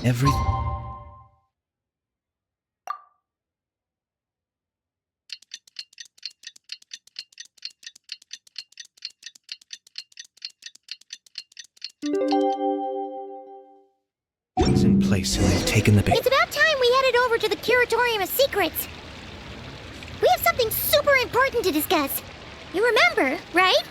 Every... It's in place and they've taken the bait. It's about time we headed over to the Curatorium of Secrets. We have something super important to discuss. You remember, right?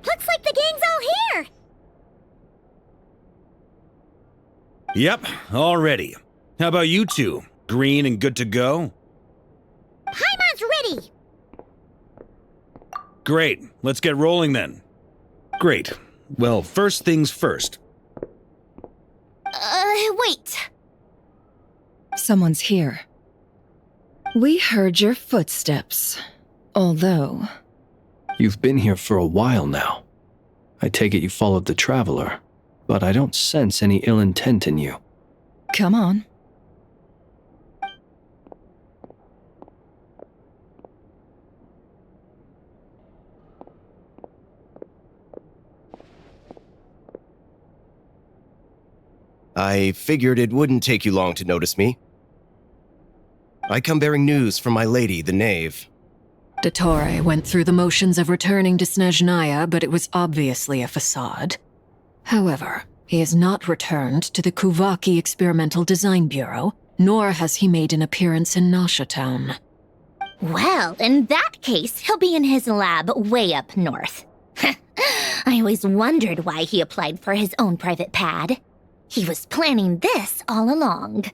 Looks like the gang's all here! Yep, all ready. How about you two? Green and good to go? Paimon's ready! Great, let's get rolling then. Great. Well, first things first. Wait. Someone's here. We heard your footsteps. Although... You've been here for a while now. I take it you followed the Traveler, but I don't sense any ill intent in you. Come on. I figured it wouldn't take you long to notice me. I come bearing news from my lady, the Knave. Dottore went through the motions of returning to Snezhnaya, but it was obviously a facade. However, he has not returned to the Kuvaki Experimental Design Bureau, nor has he made an appearance in Nasha Town. Well, in that case, he'll be in his lab way up north. I always wondered why he applied for his own private pad. He was planning this all along.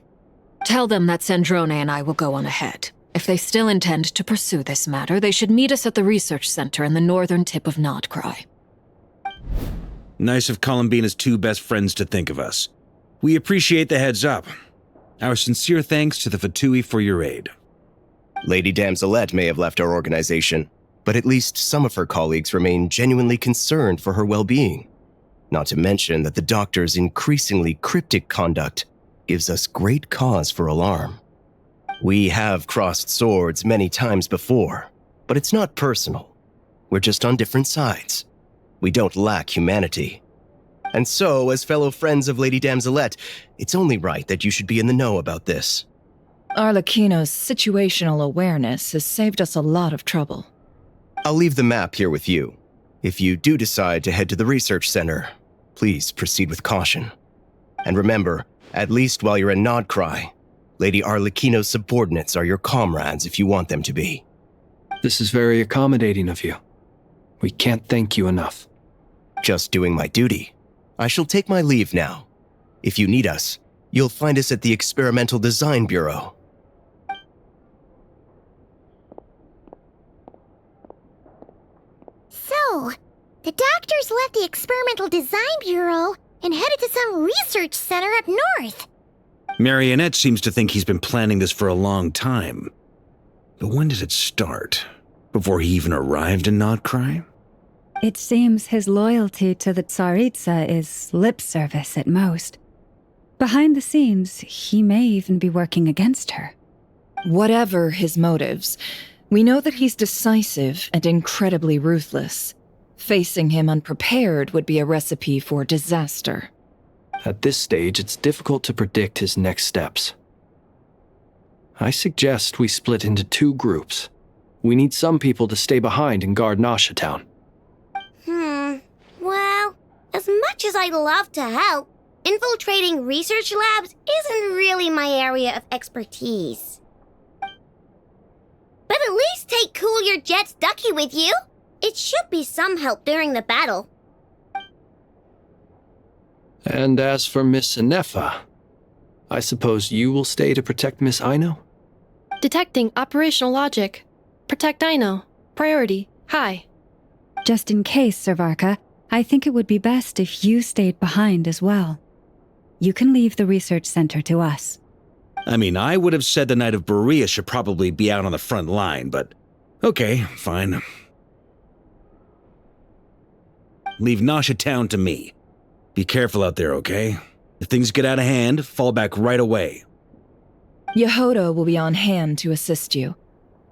Tell them that Sandrone and I will go on ahead. If they still intend to pursue this matter, they should meet us at the research center in the northern tip of Nod-Krai. Nice of Columbina's two best friends to think of us. We appreciate the heads up. Our sincere thanks to the Fatui for your aid. Lady Damselette may have left our organization, but at least some of her colleagues remain genuinely concerned for her well-being. Not to mention that the Doctor's increasingly cryptic conduct gives us great cause for alarm. We have crossed swords many times before, but it's not personal. We're just on different sides. We don't lack humanity. And so, as fellow friends of Lady Damselette, it's only right that you should be in the know about this. Arlecchino's situational awareness has saved us a lot of trouble. I'll leave the map here with you. If you do decide to head to the research center, please proceed with caution. And remember, at least while you're in Nod-Krai, Lady Arlecchino's subordinates are your comrades if you want them to be. This is very accommodating of you. We can't thank you enough. Just doing my duty. I shall take my leave now. If you need us, you'll find us at the Experimental Design Bureau. So, the Doctors left the Experimental Design Bureau and headed to some research center up north. Marionette seems to think he's been planning this for a long time. But when did it start? Before he even arrived in Nod-Krai? It seems his loyalty to the Tsaritsa is lip service at most. Behind the scenes, he may even be working against her. Whatever his motives, We know that he's decisive and incredibly ruthless. Facing him unprepared would be a recipe for disaster. At this stage, it's difficult to predict his next steps. I suggest we split into 2 groups. We need some people to stay behind and guard Nasha Town. Well, as much as I'd love to help, infiltrating research labs isn't really my area of expertise. But at least take Cool Your Jet's Ducky with you. It should be some help during the battle. And as for Miss Inefa, I suppose you will stay to protect Miss Aino? Detecting operational logic. Protect Aino. Priority. High. Just in case, Servarka, I think it would be best if you stayed behind as well. You can leave the research center to us. I mean, I would have said the Knight of Berea should probably be out on the front line, but okay, fine. Leave Nasha Town to me. Be careful out there, okay? If things get out of hand, fall back right away. Yehodo will be on hand to assist you.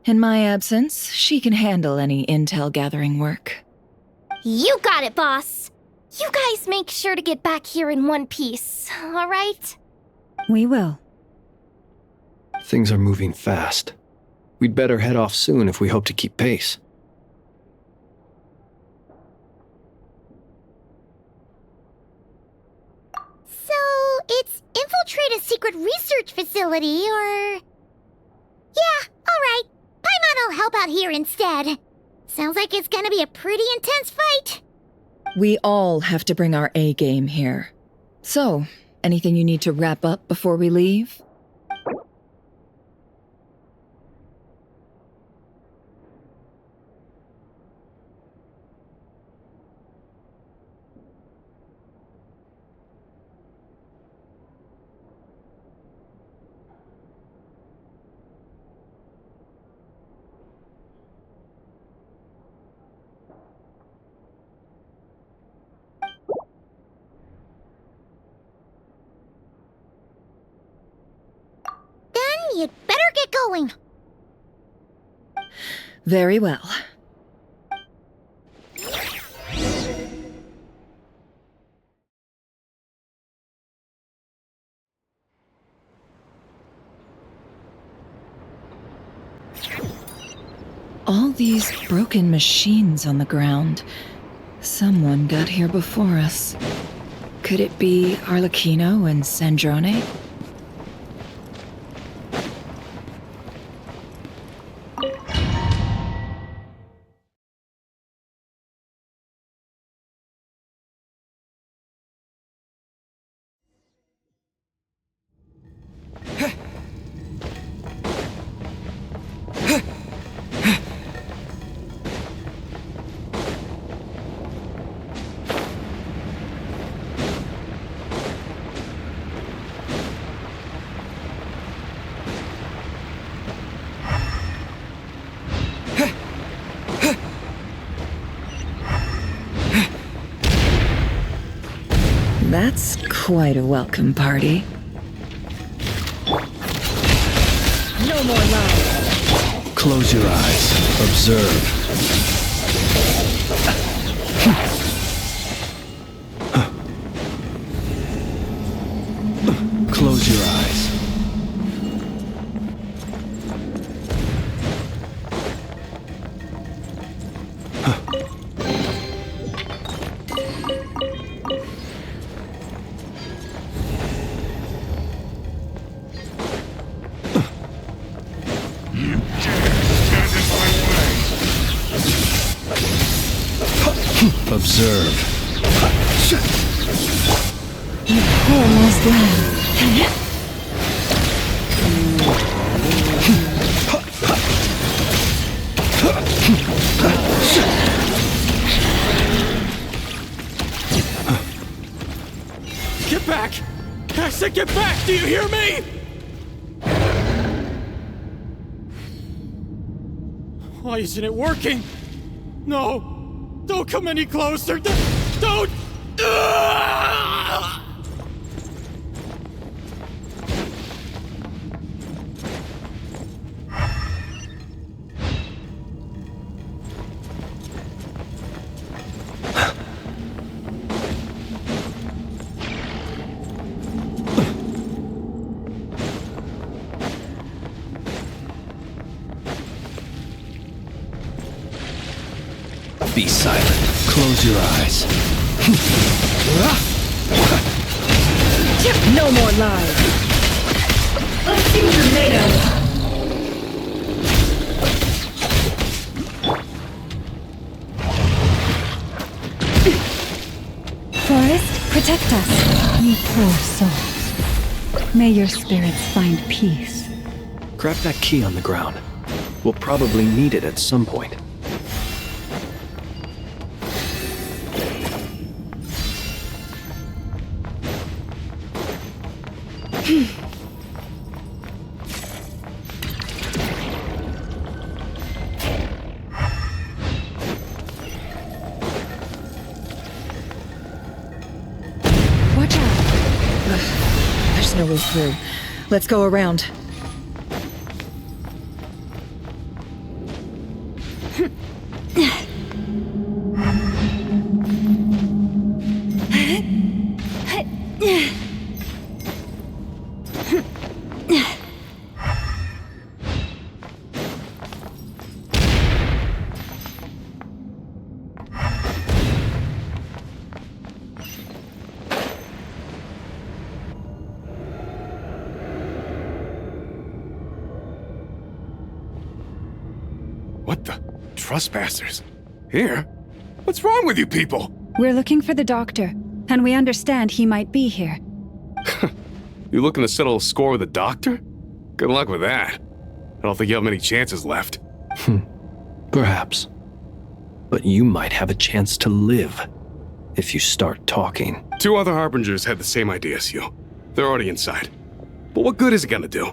In my absence, she can handle any intel gathering work. You got it, boss. You guys make sure to get back here in one piece, all right? We will. Things are moving fast. We'd better head off soon if we hope to keep pace. So, it's infiltrate a secret research facility, or... Yeah, alright. Paimon will help out here instead. Sounds like it's gonna be a pretty intense fight. We all have to bring our A game here. So, anything you need to wrap up before we leave? You'd better get going. Very well. All these broken machines on the ground. Someone got here before us. Could it be Arlecchino and Sandrone? That's quite a welcome party. No more love. Close your eyes. Observe. Close your eyes. Observe. Almost there. Get back! I said get back! Do you hear me? Why isn't it working? No! Don't come any closer! Don't! Be silent. Close your eyes. No more lies. Let's see what you're made of. Forest, protect us, you poor souls. May your spirits find peace. Grab that key on the ground. We'll probably need it at some point. Watch out. There's no way through. Let's go around. What the? Trespassers? Here? What's wrong with you people? We're looking for the doctor, and we understand he might be here. You looking to settle a score with the doctor? Good luck with that. I don't think you have many chances left. Perhaps. But you might have a chance to live if you start talking. 2 other Harbingers had the same idea as you. They're already inside. But what good is it gonna do?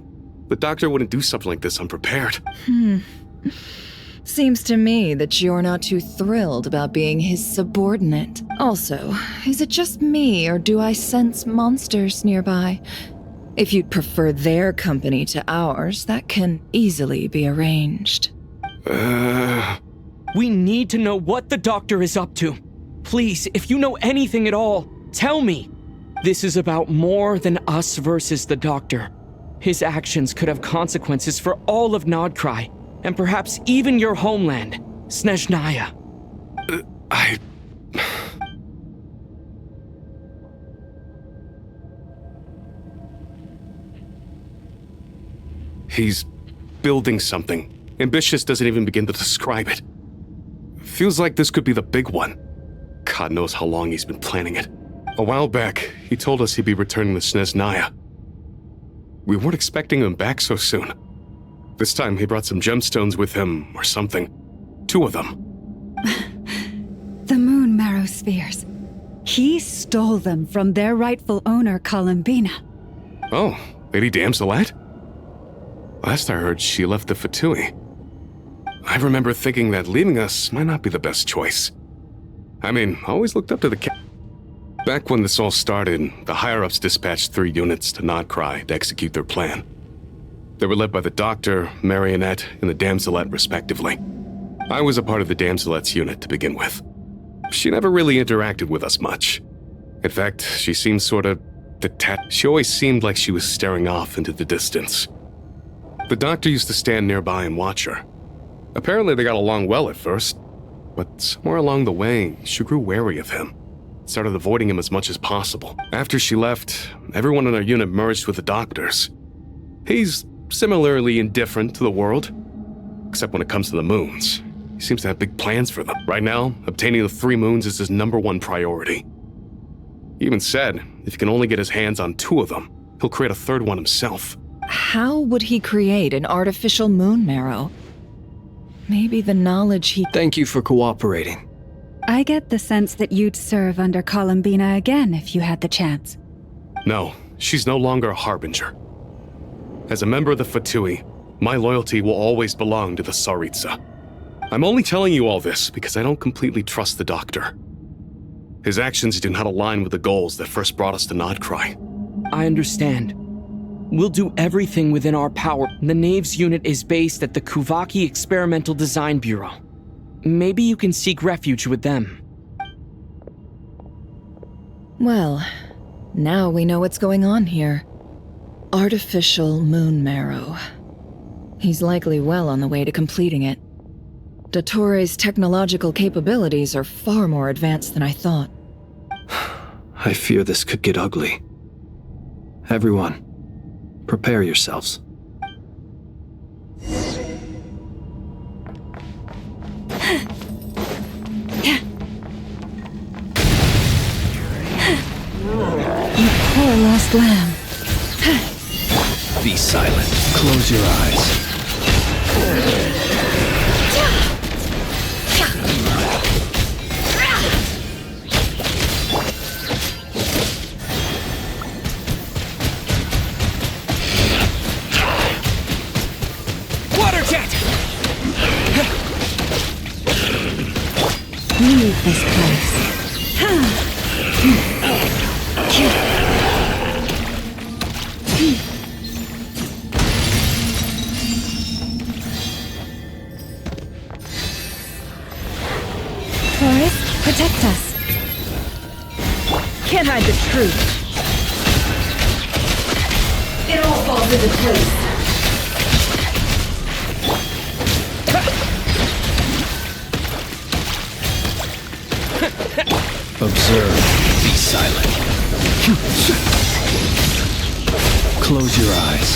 The doctor wouldn't do something like this unprepared. Seems to me that you're not too thrilled about being his subordinate. Also, is it just me, or do I sense monsters nearby? If you'd prefer their company to ours, that can easily be arranged. We need to know what the doctor is up to. Please, if you know anything at all, tell me. This is about more than us versus the doctor. His actions could have consequences for all of Nod-Krai, and perhaps even your homeland, Snezhnaya. He's building something. Ambitious doesn't even begin to describe it. Feels like this could be the big one. God knows how long he's been planning it. A while back, he told us he'd be returning to Snezhnaya. We weren't expecting him back so soon. This time he brought some gemstones with him, or something. 2 of them. The moon marrow spheres. He stole them from their rightful owner, Columbina. Oh, Lady Damselat? Last I heard, she left the Fatui. I remember thinking that leaving us might not be the best choice. I mean, I always looked up to the Back when this all started, the higher-ups dispatched 3 units to Nod-Krai to execute their plan. They were led by the Doctor, Marionette, and the Damselet, respectively. I was a part of the Damselet's unit to begin with. She never really interacted with us much. In fact, she seemed sort of detached. She always seemed like she was staring off into the distance. The Doctor used to stand nearby and watch her. Apparently they got along well at first, but somewhere along the way, she grew wary of him. Started avoiding him as much as possible. After she left, everyone in our unit merged with the Doctor's. He's similarly indifferent to the world, except when it comes to the moons. He seems to have big plans for them. Right now, obtaining the 3 moons is his #1 priority. He even said if he can only get his hands on 2 of them, he'll create a 3rd one himself. How would he create an artificial moon marrow? Maybe the knowledge he— Thank you for cooperating. I get the sense that you'd serve under Columbina again if you had the chance. No, she's no longer a Harbinger. As a member of the Fatui, my loyalty will always belong to the Tsaritsa. I'm only telling you all this because I don't completely trust the Doctor. His actions do not align with the goals that first brought us to Nod-Krai. I understand. We'll do everything within our power. The Knaves unit is based at the Kuvaki Experimental Design Bureau. Maybe you can seek refuge with them. Well, now we know what's going on here. Artificial moon marrow. He's likely well on the way to completing it. Dottore technological capabilities are far more advanced than I thought. I fear this could get ugly. Everyone, prepare yourselves. You poor lost lamb. Be silent. Close your eyes. Water jet! Leave this place. Forest, protect us. Can't hide the truth. It all falls into place. Observe. Be silent. Close your eyes.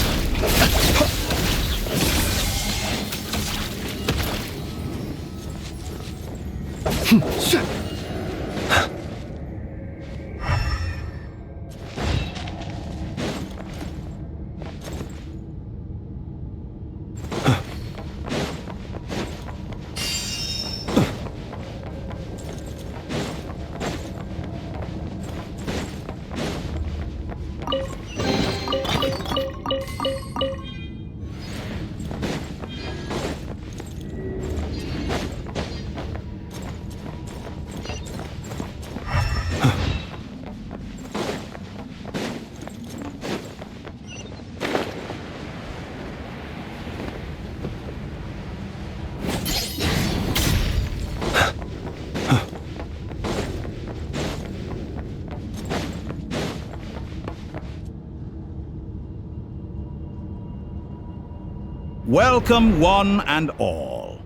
Welcome, one and all.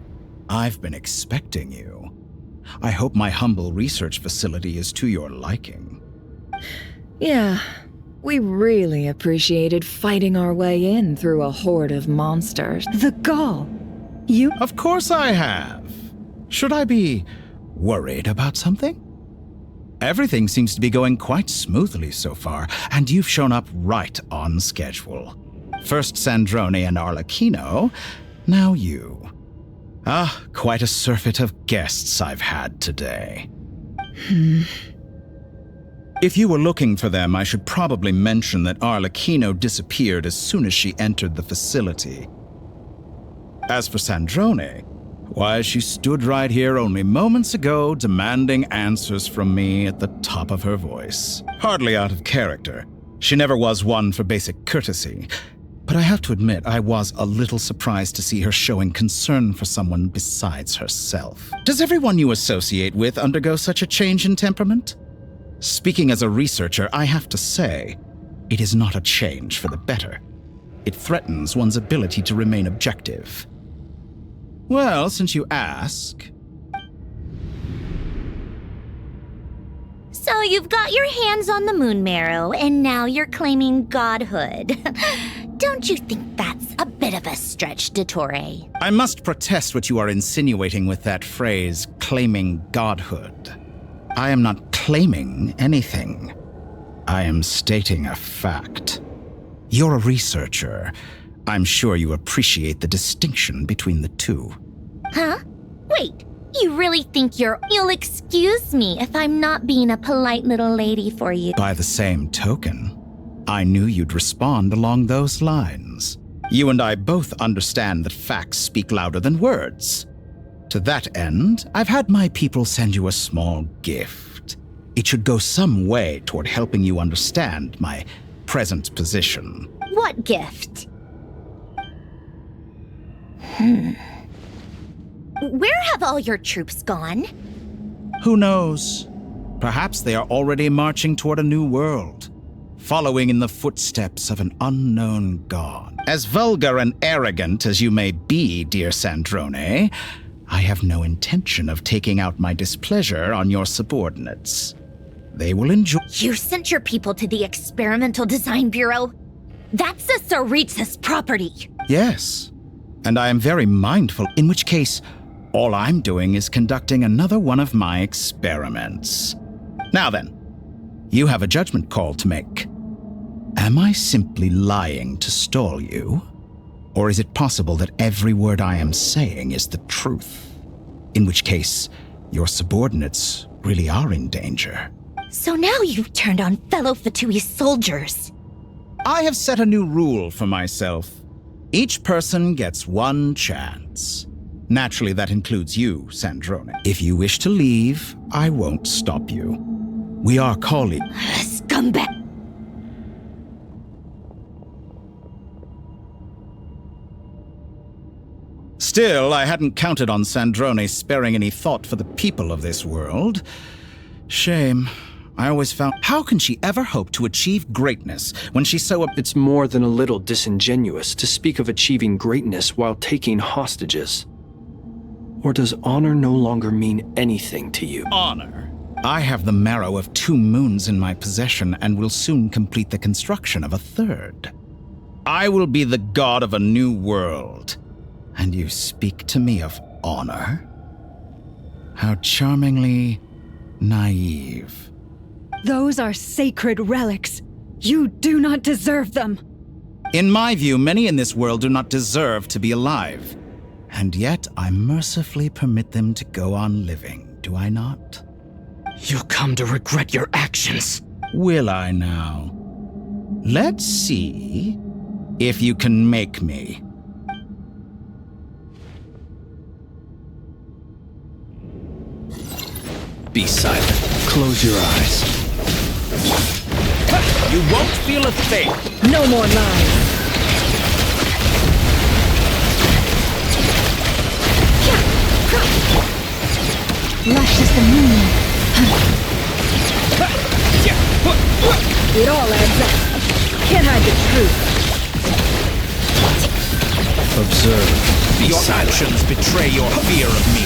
I've been expecting you. I hope my humble research facility is to your liking. Yeah, we really appreciated fighting our way in through a horde of monsters. The gall. You... Of course I have. Should I be worried about something? Everything seems to be going quite smoothly so far, and you've shown up right on schedule. First Sandrone and Arlecchino, now you. Ah, quite a surfeit of guests I've had today. If you were looking for them, I should probably mention that Arlecchino disappeared as soon as she entered the facility. As for Sandrone, why, she stood right here only moments ago demanding answers from me at the top of her voice. Hardly out of character. She never was one for basic courtesy. But I have to admit, I was a little surprised to see her showing concern for someone besides herself. Does everyone you associate with undergo such a change in temperament? Speaking as a researcher, I have to say, it is not a change for the better. It threatens one's ability to remain objective. Well, since you ask... So you've got your hands on the moon marrow, and now you're claiming godhood. Don't you think that's a bit of a stretch, Dottore? I must protest what you are insinuating with that phrase, claiming godhood. I am not claiming anything. I am stating a fact. You're a researcher. I'm sure you appreciate the distinction between the two. Huh? Wait, you really think you'll excuse me if I'm not being a polite little lady for you? By the same token, I knew you'd respond along those lines. You and I both understand that facts speak louder than words. To that end, I've had my people send you a small gift. It should go some way toward helping you understand my present position. What gift? Where have all your troops gone? Who knows? Perhaps they are already marching toward a new world, following in the footsteps of an unknown god. As vulgar and arrogant as you may be, dear Sandrone, I have no intention of taking out my displeasure on your subordinates. They will enjoy— You sent your people to the Experimental Design Bureau? That's a Saritsa's property. Yes, and I am very mindful, in which case, all I'm doing is conducting another one of my experiments. Now then, you have a judgment call to make. Am I simply lying to stall you? Or is it possible that every word I am saying is the truth? In which case, your subordinates really are in danger. So now you've turned on fellow Fatui soldiers. I have set a new rule for myself. Each person gets one chance. Naturally, that includes you, Sandrone. If you wish to leave, I won't stop you. We are colleagues. Scumbag! Still, I hadn't counted on Sandrone sparing any thought for the people of this world. Shame. I always found— How can she ever hope to achieve greatness when she's so— It's more than a little disingenuous to speak of achieving greatness while taking hostages. Or does honor no longer mean anything to you? Honor? I have the marrow of 2 moons in my possession and will soon complete the construction of a 3rd. I will be the god of a new world. And you speak to me of honor? How charmingly naive. Those are sacred relics. You do not deserve them. In my view, many in this world do not deserve to be alive. And yet, I mercifully permit them to go on living, do I not? You'll come to regret your actions. Will I now? Let's see if you can make me. Be silent. Close your eyes. You won't feel a thing. No more lies. Lush as the moon. It all adds up. Can't hide the truth. Observe. Be Your silent. actions betray your fear of me.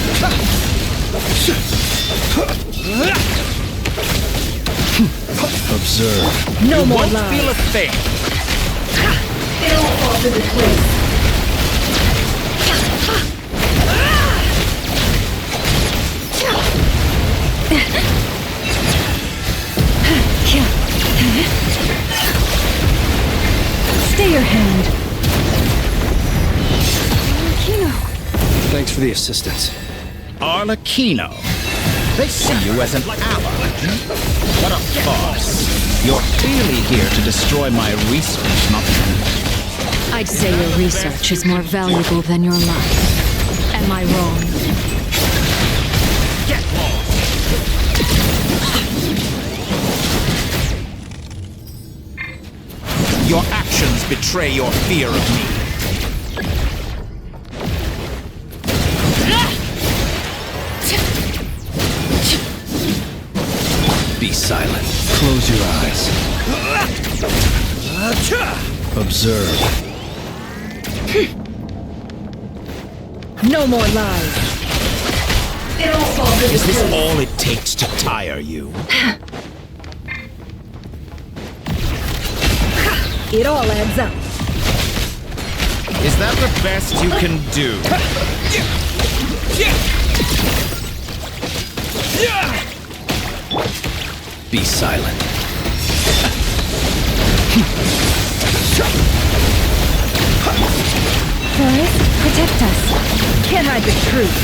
Observe. No You more won't lies. feel a thing. It all falls into place. Stay your hand. Kino. Thanks for the assistance. Arlecchino. They see you as an ally. What a farce. You're clearly here to destroy my research, not to— I'd say your research is more valuable than your life. Am I wrong? Get lost! Your actions betray your fear of me. Be silent. Close your eyes. Observe. No more lies. It all falls into Is this place. all it takes to tire you? It all adds up. Is that the best you can do? Be silent. Forest, protect us. Can't hide the truth.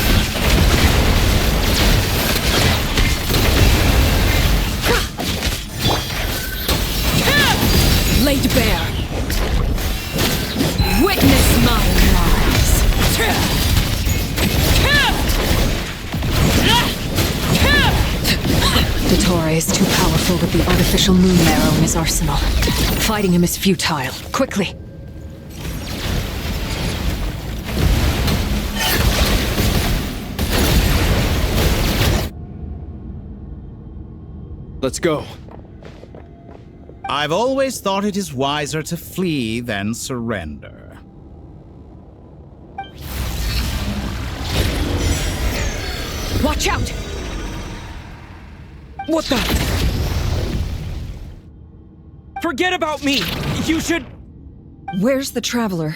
Laid bare. Witness my lies. Dottore is too powerful with the artificial moon marrow in his arsenal. Fighting him is futile. Quickly. Let's go. I've always thought it is wiser to flee than surrender. Watch out! What the? Forget about me! You should... Where's the Traveler?